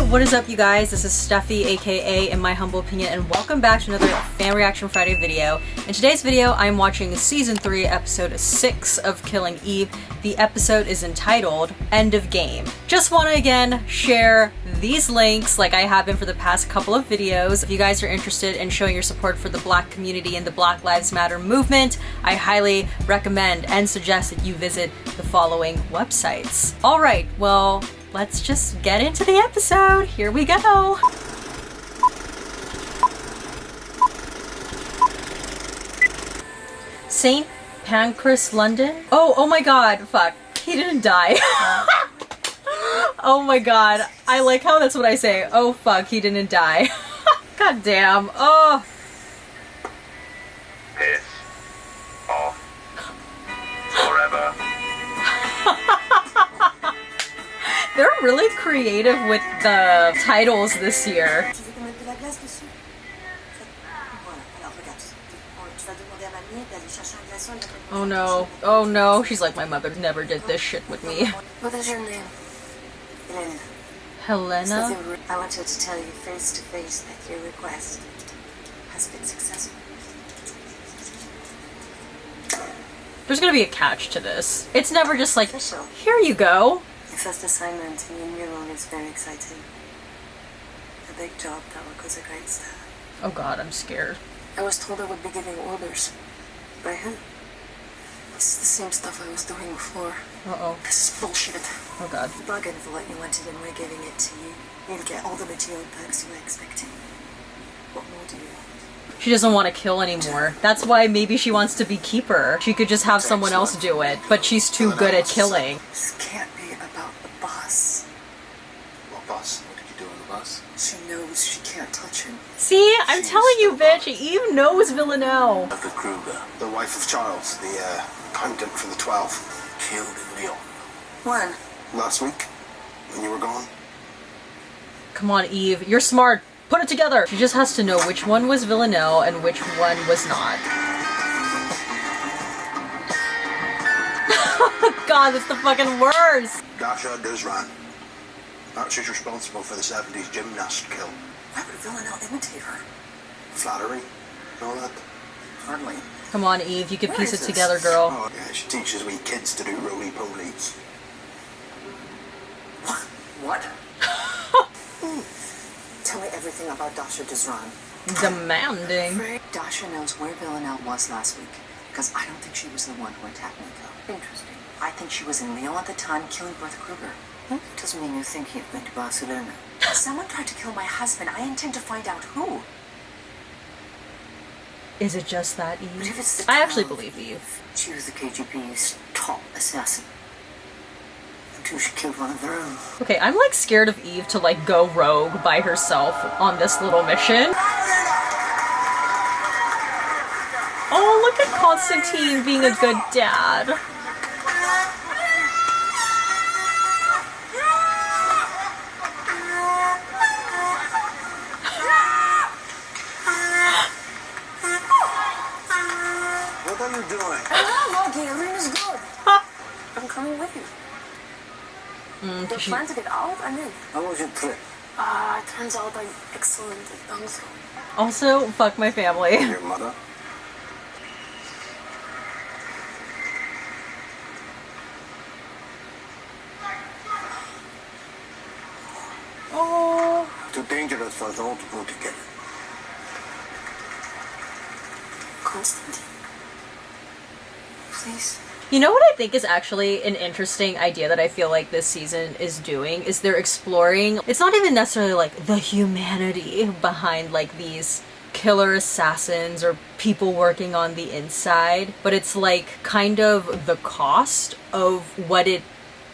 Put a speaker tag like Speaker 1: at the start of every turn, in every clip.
Speaker 1: what is up you guys? This is Steffi, aka In My Humble Opinion, and welcome back to another Fan Reaction Friday video. In today's video, I'm watching Season 3, Episode 6 of Killing Eve. The episode is entitled End of Game. Just want to again share these links like I have been for the past couple of videos. If you guys are interested in showing your support for the Black community and the Black Lives Matter movement, I highly recommend and suggest that you visit the following websites. Alright, well, let's just get into the episode. Here we go. St. Pancras, London? Oh my god, fuck. He didn't die. Oh my god. I like how that's what I say. Oh fuck, he didn't die. God damn. Oh.
Speaker 2: Piss off forever.
Speaker 1: They're really creative with the titles this year. Oh no. Oh no. She's like, my mother never did this shit with me.
Speaker 3: What is your name?
Speaker 1: Helena?
Speaker 3: I wanted to tell you face to face that your request has been successful.
Speaker 1: There's gonna be a catch to this. It's never just like,
Speaker 3: Official.
Speaker 1: here you go.
Speaker 3: Your first assignment in Emerald is very exciting. A big job, that work was a great start.
Speaker 1: Oh god, I'm scared.
Speaker 3: I was told I would be giving orders. By who? This is the same stuff I was doing before.
Speaker 1: Uh-oh.
Speaker 3: This is bullshit.
Speaker 1: Oh god.
Speaker 3: You bargained for what you wanted and we're giving it to you. You'll get all the material perks you were expecting. What more do you want?
Speaker 1: She doesn't want to kill anymore. That's why maybe she wants to be keeper. She could just have someone else do it, but she's too good at killing.
Speaker 3: This can't be about the boss.
Speaker 2: What boss? What did you do on the bus?
Speaker 3: She knows she can't touch him.
Speaker 1: See? I'm telling you, bitch. Eve knows Villanelle.
Speaker 2: Of the Kruger, the wife of Charles, the accountant for the 12, killed in Lyon.
Speaker 3: When?
Speaker 2: Last week, when you were gone.
Speaker 1: Come on, Eve. You're smart. Put it together. She just has to know which one was Villanelle and which one was not. God, that's the fucking worst.
Speaker 2: Dasha Duzran. That's who's responsible for the 70s gymnast kill.
Speaker 3: Why would Villanelle imitate her?
Speaker 2: Flattery and all that.
Speaker 3: Hardly.
Speaker 1: Come on, Eve. You can
Speaker 3: Where
Speaker 1: piece
Speaker 3: is
Speaker 1: it
Speaker 3: this?
Speaker 1: together, girl.
Speaker 2: Oh, yeah, she teaches we kids to do roly-polies.
Speaker 3: What? Tell me everything about Dasha Duzran.
Speaker 1: Demanding.
Speaker 3: Dasha knows where Villanelle was last week, because I don't think she was the one who attacked Nico. Interesting. I think she was in Lyon at the time killing Bertha Kruger. That doesn't mean you're thinking of going to Barcelona. Someone tried to kill my husband. I intend to find out who.
Speaker 1: Is it just that,
Speaker 3: But
Speaker 1: Eve?
Speaker 3: if it's the
Speaker 1: I actually
Speaker 3: 12,
Speaker 1: believe Eve.
Speaker 3: she was the KGB's top assassin. Until she killed one of their own.
Speaker 1: Okay, I'm like scared of Eve to like go rogue by herself on this little mission. Oh, look at Constantine being a good dad.
Speaker 2: What are you doing?
Speaker 3: Logie, everything is good. I'm coming with you. The plan to get out, I'm in.
Speaker 2: How was your trip?
Speaker 3: It turns out I'm excellent at dancing.
Speaker 1: Also, fuck my family.
Speaker 2: Your mother?
Speaker 1: Oh.
Speaker 2: Too dangerous for us all to go together.
Speaker 3: Constantine. Please.
Speaker 1: You know what I think is actually an interesting idea that I feel like this season is doing is they're exploring, it's not even necessarily like the humanity behind like these killer assassins or people working on the inside, but it's like kind of the cost of what it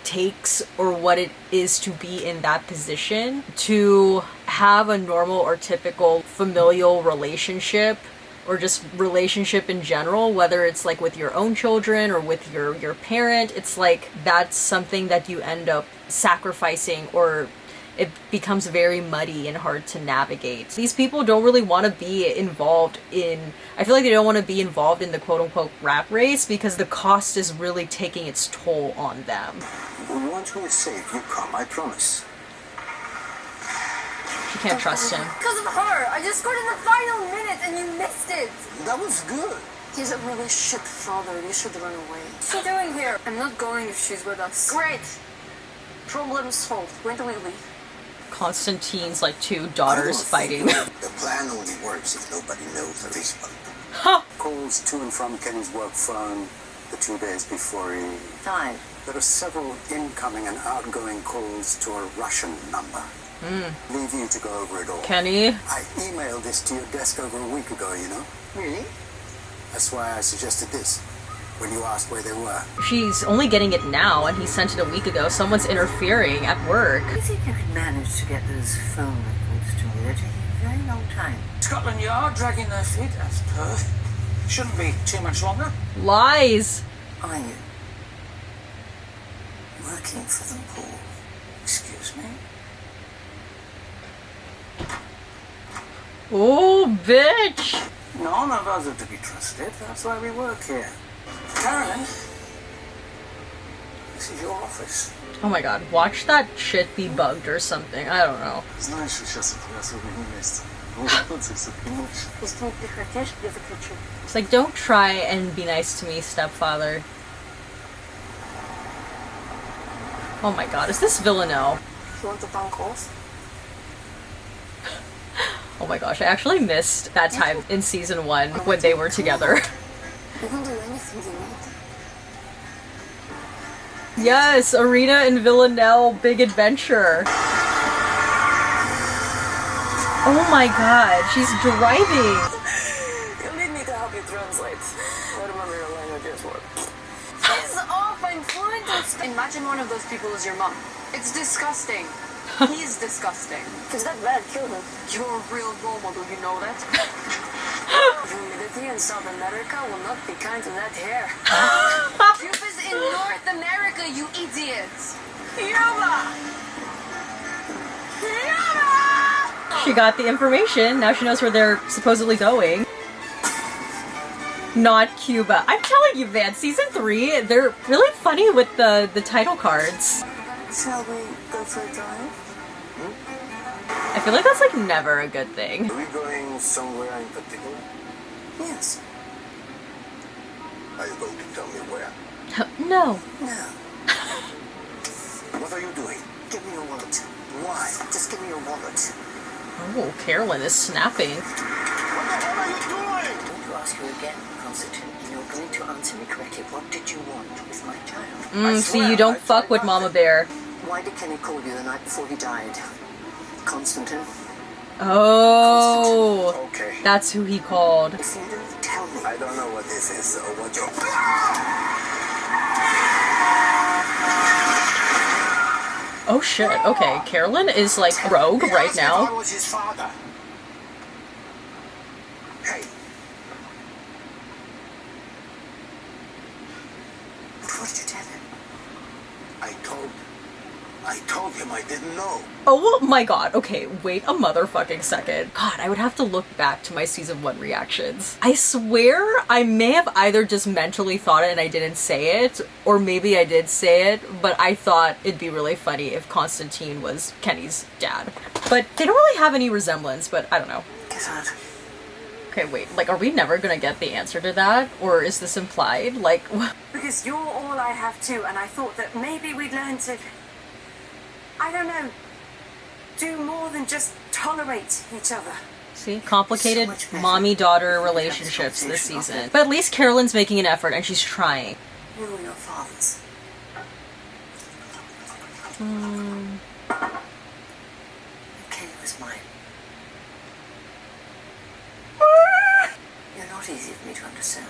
Speaker 1: takes or what it is to be in that position to have a normal or typical familial relationship or just relationship in general, whether it's like with your own children or with your parent. It's like that's something that you end up sacrificing, or it becomes very muddy and hard to navigate. These people don't really want to be involved in, I feel like they don't want to be involved in the quote-unquote rat race because the cost is really taking its toll on them.
Speaker 2: Once we're safe, you come, I promise.
Speaker 1: She can't trust him.
Speaker 4: Because of her! I just scored in the final minute and you missed it!
Speaker 2: That was good.
Speaker 3: He's a really shit father. You should run away.
Speaker 4: What's she doing here? I'm not going if she's with us.
Speaker 3: Great. Problem solved. When do we leave?
Speaker 1: Constantine's like two daughters fighting.
Speaker 2: The plan only works if nobody knows there is one.
Speaker 1: Ha!
Speaker 5: Calls to and from Kenny's work phone the 2 days before he...
Speaker 3: 5.
Speaker 5: There are several incoming and outgoing calls to a Russian number. Leave you to go over it all.
Speaker 1: Kenny?
Speaker 5: I emailed this to your desk over a week ago, you know?
Speaker 3: Really?
Speaker 5: That's why I suggested this, when you asked where they were.
Speaker 1: She's only getting it now, and he sent it a week ago. Someone's interfering at work.
Speaker 3: Do you think you could manage to get those phone records to me? They're taking a very long time.
Speaker 6: Scotland Yard dragging their feet as per. Shouldn't be too much longer.
Speaker 1: Lies!
Speaker 3: Are you working for them, Paul?
Speaker 6: Excuse me?
Speaker 1: Oh, bitch!
Speaker 6: None of us are to be trusted. That's why we work here. Carolyn, this is your office.
Speaker 1: Oh my god, watch that shit be bugged or something. I don't know.
Speaker 5: Знаешь, сейчас это особенно место.
Speaker 1: It's like, don't try and be nice to me, stepfather. Oh my god, is this Villanelle?
Speaker 3: You want the phone calls?
Speaker 1: Oh my gosh, I actually missed that time in season 1 when they were together.
Speaker 3: You can do anything you need.
Speaker 1: Yes, Arena and Villanelle, big adventure. Oh my god, she's driving.
Speaker 4: You need me to help you translate. Whatever your languages work. Piss off, I'm fluent in Spanish. Imagine one of those people is your mom. It's disgusting. He's disgusting.
Speaker 3: Is that bad? Kill him.
Speaker 4: You're a real role model, you know that?
Speaker 3: Humidity in South America will not be kind to that hair.
Speaker 4: Cuba's in North America, you idiots! Cuba! Cuba!
Speaker 1: She got the information, now she knows where they're supposedly going. Not Cuba. I'm telling you, Van, season 3, they're really funny with the title cards.
Speaker 3: Shall we go for a drive?
Speaker 1: I feel like that's like never a good thing.
Speaker 2: Are we going somewhere in particular?
Speaker 3: Yes.
Speaker 2: Are you going to tell me where?
Speaker 1: No.
Speaker 3: No.
Speaker 2: What are you doing?
Speaker 3: Give me your wallet.
Speaker 2: Why?
Speaker 3: Just give me your wallet.
Speaker 1: Oh, Carolyn is snapping.
Speaker 2: What the hell are you doing?
Speaker 3: I'm going to ask you again, Constantine, and you're going to answer me correctly. What did you want with my child?
Speaker 1: See, you don't fuck with Mama Bear.
Speaker 3: Why did Kenny call you the night before he died? Constantine.
Speaker 1: Oh,
Speaker 2: Okay.
Speaker 1: that's who he called.
Speaker 3: If you don't tell me.
Speaker 2: I don't know what this is or what you're...
Speaker 1: Oh shit, okay, Carolyn is like rogue right
Speaker 2: I
Speaker 1: now.
Speaker 2: was his father. Hey,
Speaker 3: What did you tell him?
Speaker 2: I told him I didn't know.
Speaker 1: Oh my god, okay, wait a motherfucking second. God, I would have to look back to my season 1 reactions. I swear I may have either just mentally thought it and I didn't say it, or maybe I did say it, but I thought it'd be really funny if Constantine was Kenny's dad. But they don't really have any resemblance, but I don't know.
Speaker 3: Get out.
Speaker 1: Okay, wait, like, are we never gonna get the answer to that? Or is this implied? Like,
Speaker 4: Because you're all I have too, and I thought that maybe we'd learn to... I don't know, do more than just tolerate each other.
Speaker 1: see, complicated mommy-daughter relationships this season. But at least Carolyn's making an effort and she's trying.
Speaker 3: You were your father's. Kenny was mine. You're not easy for me to understand.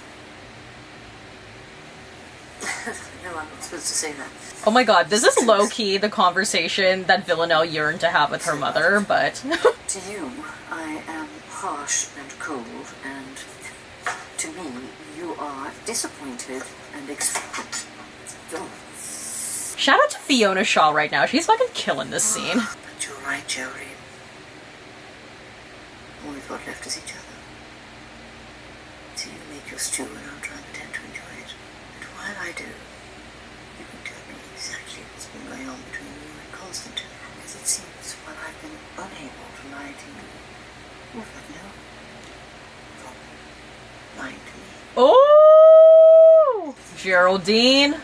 Speaker 3: No, I'm not supposed to say that.
Speaker 1: Oh my god, this is low-key the conversation that Villanelle yearned to have with her mother, but...
Speaker 3: To you, I am harsh and cold, and to me, you are disappointed and expectant. Don't.
Speaker 1: Shout out to Fiona Shaw right now, she's fucking killing this scene.
Speaker 3: But you're right, Jodie. All we've got left is each other. So you make your stew and I'll try and pretend to enjoy it. But while I do, you can tell me exactly what's been going on between you and Constantine. As it seems, while I've been unable to lie What the hell? Lying to me.
Speaker 1: Oh, Geraldine.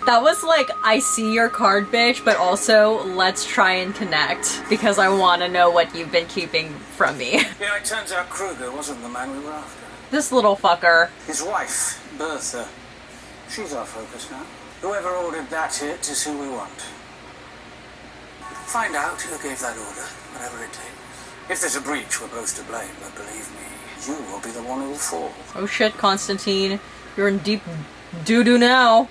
Speaker 1: That was like, I see your card, bitch, but also let's try and connect because I want to know what you've been keeping from me.
Speaker 6: Yeah, it turns out Kruger wasn't the man we were after.
Speaker 1: This little fucker.
Speaker 6: His wife, Bertha. She's our focus now. Whoever ordered that hit is who we want. Find out who gave that order, whatever it takes. If there's a breach, we're both to blame, but believe me, you will be the one who will fall.
Speaker 1: Oh shit, Constantine. You're in deep doo-doo now.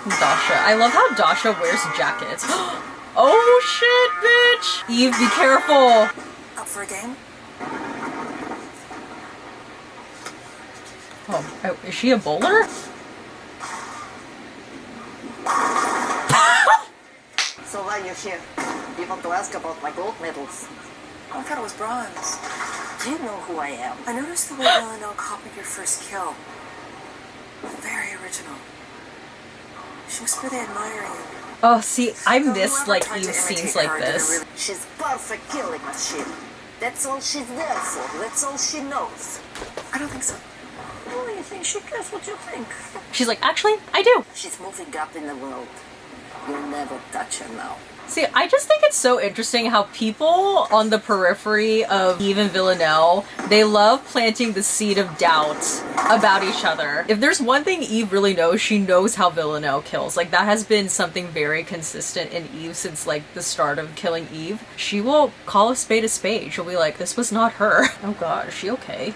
Speaker 1: Dasha. I love how Dasha wears jackets. Oh shit, bitch! Eve, be careful!
Speaker 3: Up for a game?
Speaker 1: Oh, is she a bowler?
Speaker 3: So why you're here? You want to ask about my gold medals? I thought it was bronze. Do you know who I am? I noticed the way Villanelle copied your first kill. Very original. She was really admiring you.
Speaker 1: Oh, see, I miss,
Speaker 3: Whoever
Speaker 1: like,
Speaker 3: tried to
Speaker 1: Eve
Speaker 3: imitate
Speaker 1: scenes like
Speaker 3: her did a
Speaker 1: this.
Speaker 3: She's perfect killing machine. That's all she's there for. That's all she knows. I don't think so. Oh, you think she cares what you think?
Speaker 1: She's like, actually, I do.
Speaker 3: She's moving up in the world. You'll never touch her now.
Speaker 1: See, I just think it's so interesting how people on the periphery of Eve and Villanelle, they love planting the seed of doubt about each other. If there's one thing Eve really knows, she knows how Villanelle kills. Like, that has been something very consistent in Eve since, like, the start of Killing Eve. She will call a spade a spade. She'll be like, this was not her. Oh god, is she okay?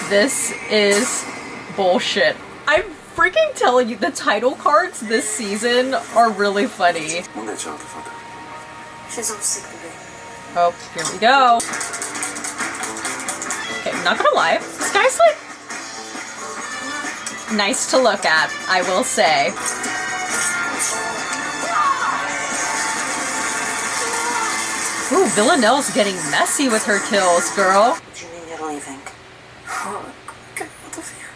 Speaker 1: This is bullshit. I'm freaking telling you, the title cards this season are really funny.
Speaker 3: She's all sick of it.
Speaker 1: Oh, here we go. Okay, I'm not gonna lie. This guy's like nice to look at, I will say. Ooh, Villanelle's getting messy with her kills, girl.
Speaker 3: What do you mean you're leaving? Oh, get out of here.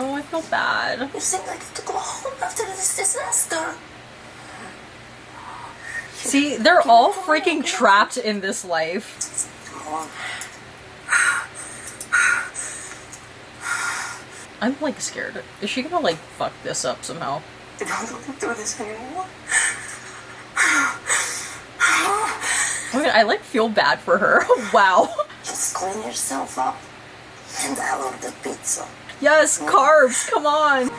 Speaker 1: Oh, I feel bad.
Speaker 3: You seem like you have to go home after this disaster.
Speaker 1: See, they're all freaking trapped in this life.
Speaker 3: Come on.
Speaker 1: I'm like scared. Is she gonna like fuck this up somehow?
Speaker 3: I don't want to do this anymore.
Speaker 1: Oh my god, I like feel bad for her. Wow.
Speaker 3: Just clean yourself up. And I'll order the pizza.
Speaker 1: Yes, carbs, come on.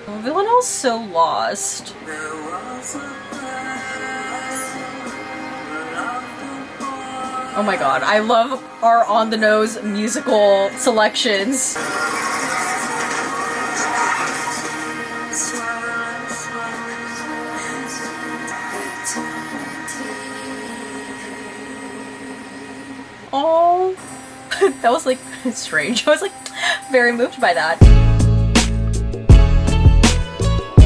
Speaker 1: Oh, Villanelle's so lost. Oh my god, I love our on-the-nose musical selections. Oh, that was like strange. I was like very moved by that.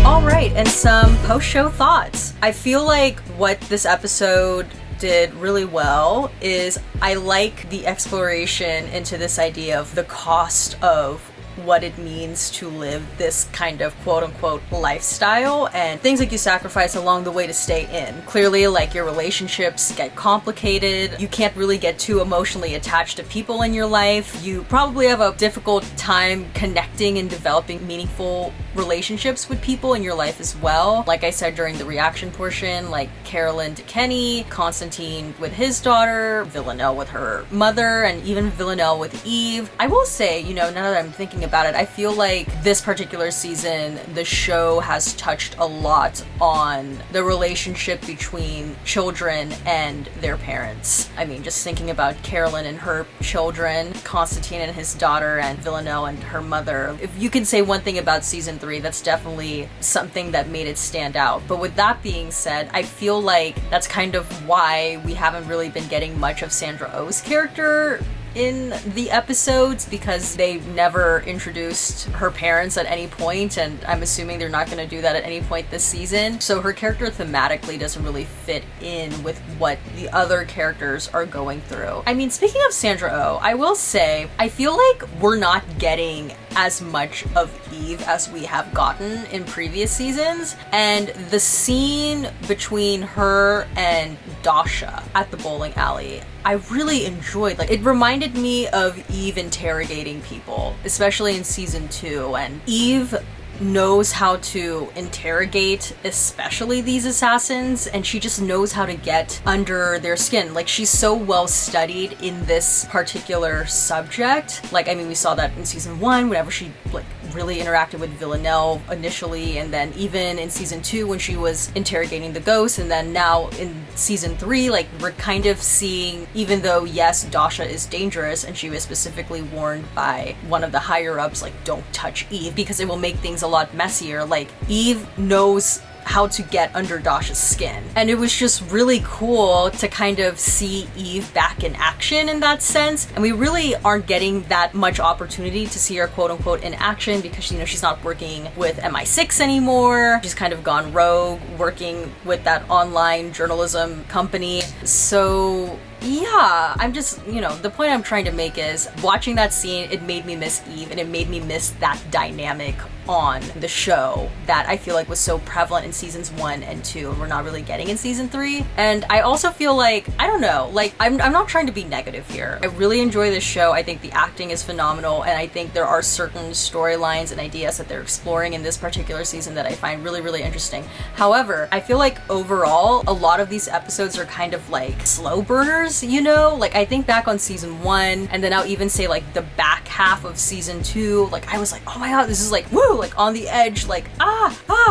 Speaker 1: Alright, and some post-show thoughts. I feel like what this episode did really well is I like the exploration into this idea of the cost of what it means to live this kind of quote-unquote lifestyle and things like you sacrifice along the way to stay in. Clearly, like, your relationships get complicated. You can't really get too emotionally attached to people in your life. You probably have a difficult time connecting and developing meaningful relationships with people in your life as well. Like I said during the reaction portion, like Carolyn to Kenny, Constantine with his daughter, Villanelle with her mother, and even Villanelle with Eve. I will say, you know, now that I'm thinking about it, I feel like this particular season, the show has touched a lot on the relationship between children and their parents. I mean, just thinking about Carolyn and her children, Constantine and his daughter, and Villanelle and her mother. If you can say one thing about season 3, that's definitely something that made it stand out. But with that being said, I feel like that's kind of why we haven't really been getting much of Sandra Oh's character in the episodes, because they never introduced her parents at any point, and I'm assuming they're not going to do that at any point this season. So her character thematically doesn't really fit in with what the other characters are going through. I mean, speaking of Sandra Oh, I will say, I feel like we're not getting as much of Eve as we have gotten in previous seasons. And the scene between her and Dasha at the bowling alley, I really enjoyed. Like, it reminded me of Eve interrogating people, especially in season 2. And Eve knows how to interrogate especially these assassins, and she just knows how to get under their skin. Like, she's so well studied in this particular subject. Like, I mean, we saw that in season 1 whenever she like really interacted with Villanelle initially, and then even in season 2 when she was interrogating the ghosts, and then now in season 3, like, we're kind of seeing, even though yes, Dasha is dangerous and she was specifically warned by one of the higher ups, like, don't touch Eve because it will make things a lot messier, like, Eve knows how to get under Dasha's skin. And it was just really cool to kind of see Eve back in action in that sense. And we really aren't getting that much opportunity to see her quote unquote in action because, you know, she's not working with MI6 anymore. She's kind of gone rogue, working with that online journalism company. So yeah, I'm just, you know, the point I'm trying to make is watching that scene, it made me miss Eve, and it made me miss that dynamic on the show that I feel like was so prevalent in seasons 1 and 2 and we're not really getting in season 3. And I also feel like, I don't know, like, I'm not trying to be negative here. I really enjoy this show. I think the acting is phenomenal, and I think there are certain storylines and ideas that they're exploring in this particular season that I find really, really interesting. However, I feel like overall, a lot of these episodes are kind of like slow burners, you know? Like, I think back on season 1, and then I'll even say like the back half of season 2, like, I was like, oh my god, this is like, woo, like on the edge, like,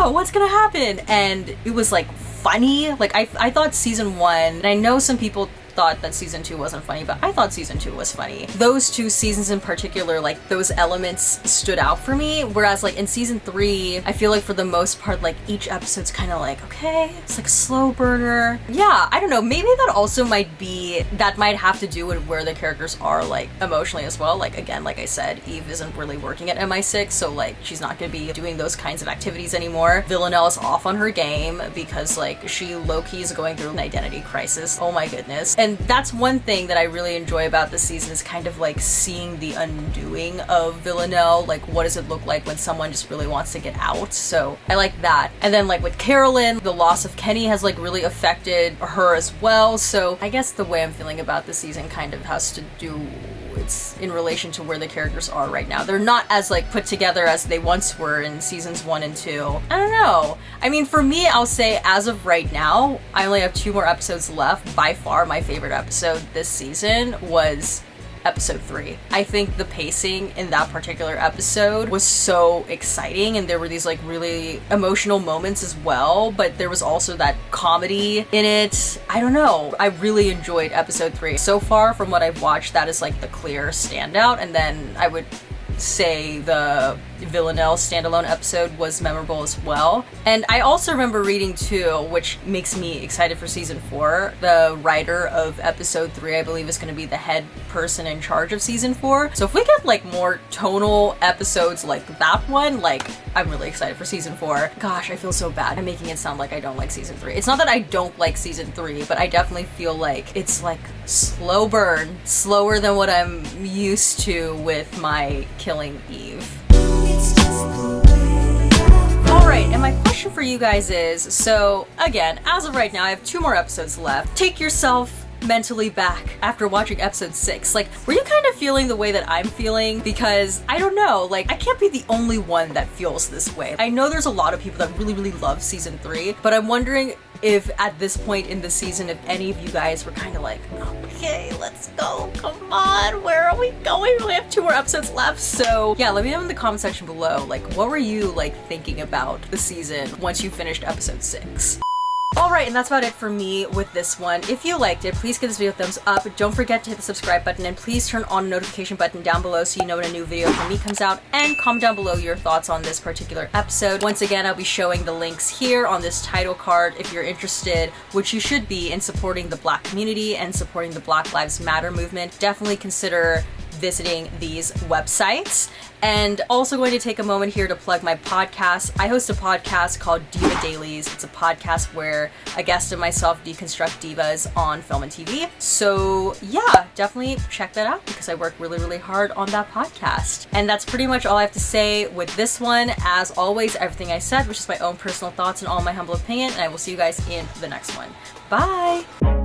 Speaker 1: what's gonna happen? And it was like funny. Like, I thought season 1, and I know some people thought that season 2 wasn't funny, but I thought season 2 was funny. Those 2 seasons in particular, like, those elements stood out for me, whereas like in season 3, I feel like for the most part, like, each episode's kind of like, okay, it's like a slow burner. Yeah, I don't know, maybe that also might have to do with where the characters are, like, emotionally as well. Like, again, like I said, Eve isn't really working at MI6, so like, she's not gonna be doing those kinds of activities anymore. Villanelle is off on her game because like, she low-key is going through an identity crisis. Oh my goodness. And that's one thing that I really enjoy about this season is kind of like seeing the undoing of Villanelle. Like, what does it look like when someone just really wants to get out? So I like that. And then like with Carolyn, the loss of Kenny has like really affected her as well. So I guess the way I'm feeling about this season kind of has to do, it's in relation to where the characters are right now. They're not as like put together as they once were in seasons 1 and 2. I don't know. I mean, for me, I'll say as of right now, I only have 2 more episodes left. By far, my favorite episode this season was episode 3. I think the pacing in that particular episode was so exciting, and there were these like really emotional moments as well, but there was also that comedy in it. I don't know. I really enjoyed episode 3. So far from what I've watched, that is like the clear standout, and then I would say the Villanelle standalone episode was memorable as well. And I also remember reading too, which makes me excited for season 4, the writer of episode 3, I believe, is going to be the head person in charge of season 4. So if we get like more tonal episodes like that one, like, I'm really excited for season 4. Gosh, I feel so bad. I'm making it sound like I don't like season 3. It's not that I don't like season 3, but I definitely feel like it's like slow burn, slower than what I'm used to with my Killing Eve. Alright, and my question for you guys is, so again, as of right now, I have 2 more episodes left. Take yourself mentally back after watching episode 6. Like, were you kind of feeling the way that I'm feeling? Because I don't know, like, I can't be the only one that feels this way. I know there's a lot of people that really, really love season 3, but I'm wondering if at this point in the season, if any of you guys were kind of like, okay, let's go, come on, where are we going? We only have 2 more episodes left. So yeah, let me know in the comment section below, like, what were you like thinking about the season once you finished episode 6? Alright, and that's about it for me with this one. If you liked it, please give this video a thumbs up. Don't forget to hit the subscribe button, and please turn on the notification button down below so you know when a new video from me comes out, and comment down below your thoughts on this particular episode. Once again, I'll be showing the links here on this title card if you're interested, which you should be, in supporting the Black community and supporting the Black Lives Matter movement. Definitely consider visiting these websites. And also going to take a moment here to plug my podcast. I host a podcast called Diva Dailies. It's a podcast where a guest and myself deconstruct divas on film and TV. So yeah, definitely check that out because I work really, really hard on that podcast. And that's pretty much all I have to say with this one. As always, everything I said was just my own personal thoughts and all my humble opinion, and I will see you guys in the next one. Bye!